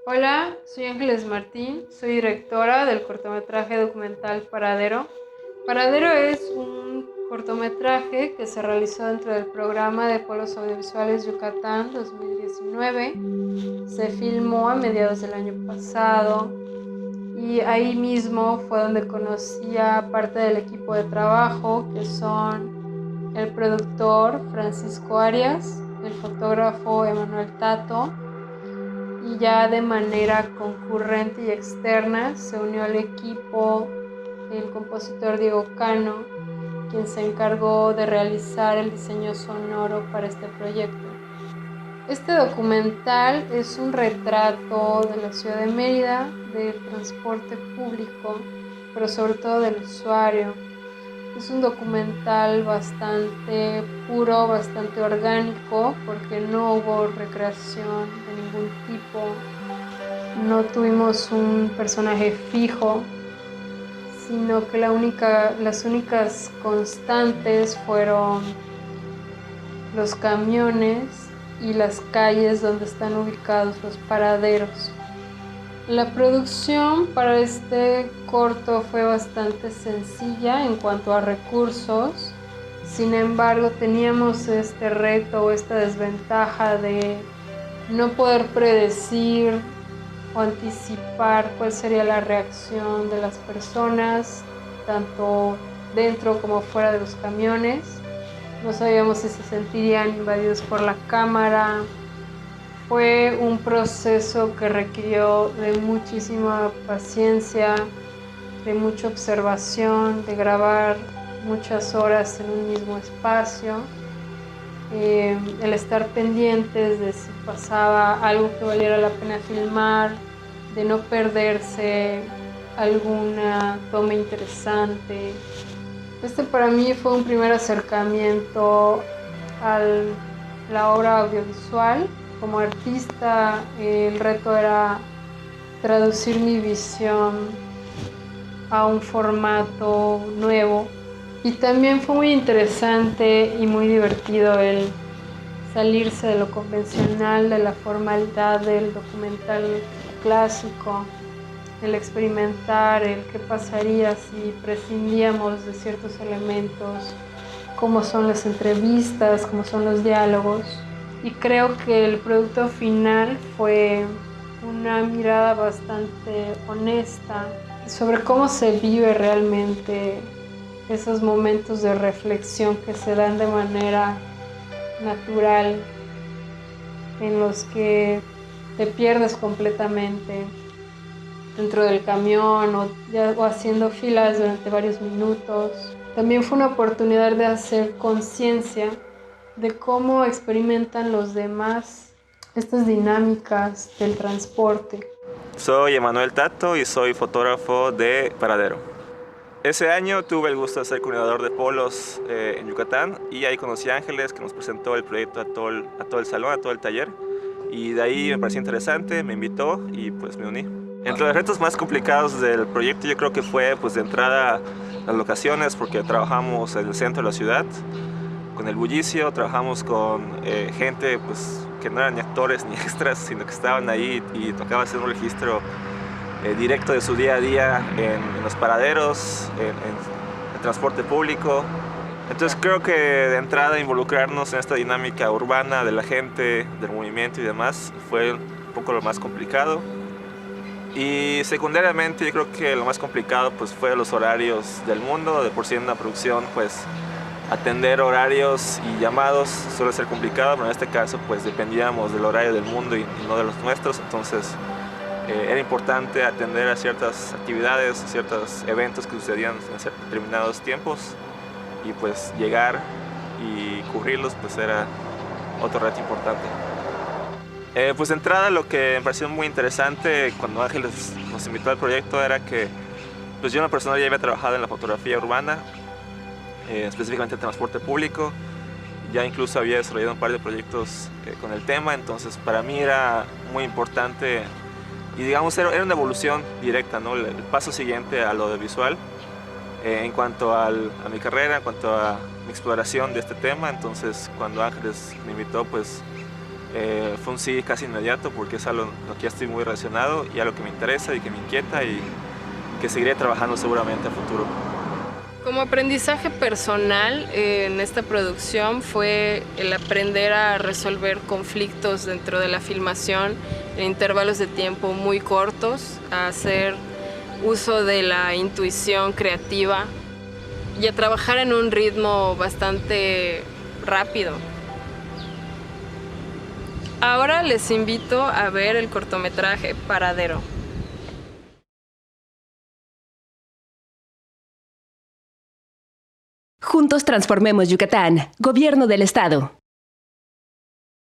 Hola, soy Ángeles Martín, soy directora del cortometraje documental Paradero. Paradero es un cortometraje que se realizó dentro del programa de Polos Audiovisuales Yucatán 2019. Se filmó a mediados del año pasado y ahí mismo fue donde conocí a parte del equipo de trabajo, que son el productor Francisco Arias, el fotógrafo Emanuel Tato, y ya de manera concurrente y externa se unió al equipo el compositor Diego Cano, quien se encargó de realizar el diseño sonoro para este proyecto. Este documental es un retrato de la ciudad de Mérida, del transporte público, pero sobre todo del usuario. Es un documental bastante puro, bastante orgánico, porque no hubo recreación de ningún tipo. No tuvimos un personaje fijo, sino que las únicas constantes fueron los camiones y las calles donde están ubicados los paraderos. La producción para este corto fue bastante sencilla en cuanto a recursos. Sin embargo, teníamos este reto o esta desventaja de no poder predecir o anticipar cuál sería la reacción de las personas, tanto dentro como fuera de los camiones. No sabíamos si se sentirían invadidos por la cámara. Fue un proceso que requirió de muchísima paciencia, de mucha observación, de grabar muchas horas en un mismo espacio. El estar pendientes de si pasaba algo que valiera la pena filmar, de no perderse alguna toma interesante. Este para mí fue un primer acercamiento a la obra audiovisual. Como artista, el reto era traducir mi visión a un formato nuevo. Y también fue muy interesante y muy divertido el salirse de lo convencional, de la formalidad del documental clásico, el experimentar, el qué pasaría si prescindíamos de ciertos elementos, como son las entrevistas, como son los diálogos. Y creo que el producto final fue una mirada bastante honesta sobre cómo se vive realmente esos momentos de reflexión que se dan de manera natural, en los que te pierdes completamente dentro del camión o haciendo filas durante varios minutos. También fue una oportunidad de hacer conciencia de cómo experimentan los demás estas dinámicas del transporte. Soy Emanuel Tato y soy fotógrafo de Paradero. Ese año tuve el gusto de ser coordinador de polos en Yucatán y ahí conocí a Ángeles, que nos presentó el proyecto a todo el salón, a todo el taller, y de ahí me pareció interesante, me invitó y pues me uní. Entre los retos más complicados del proyecto yo creo que fue pues de entrada las locaciones, porque trabajamos en el centro de la ciudad con el bullicio, trabajamos con gente pues que no eran ni actores ni extras, sino que estaban ahí y tocaba hacer un registro directo de su día a día en los paraderos, en transporte público. Entonces creo que de entrada involucrarnos en esta dinámica urbana de la gente, del movimiento y demás fue un poco lo más complicado. Y secundariamente yo creo que lo más complicado pues fue los horarios del mundo. De por sí en una producción pues atender horarios y llamados suele ser complicado, pero en este caso pues dependíamos del horario del mundo y no de los nuestros. Entonces era importante atender a ciertas actividades, ciertos eventos que sucedían en determinados tiempos, y pues llegar y cubrirlos pues era otro reto importante. Pues de entrada lo que me pareció muy interesante cuando Ángeles nos invitó al proyecto era que pues yo en lo personal ya había trabajado en la fotografía urbana, específicamente en transporte público. Ya incluso había desarrollado un par de proyectos con el tema, entonces para mí era muy importante y digamos era una evolución directa, ¿no? El paso siguiente a lo de visual en cuanto a mi carrera, en cuanto a mi exploración de este tema. Entonces cuando Ángeles me invitó pues Fue un sí casi inmediato porque es algo lo que ya estoy muy relacionado y algo que me interesa y que me inquieta y que seguiré trabajando seguramente a futuro. Como aprendizaje personal en esta producción fue el aprender a resolver conflictos dentro de la filmación en intervalos de tiempo muy cortos, a hacer uso de la intuición creativa y a trabajar en un ritmo bastante rápido. Ahora les invito a ver el cortometraje Paradero. Juntos transformemos Yucatán. Gobierno del Estado.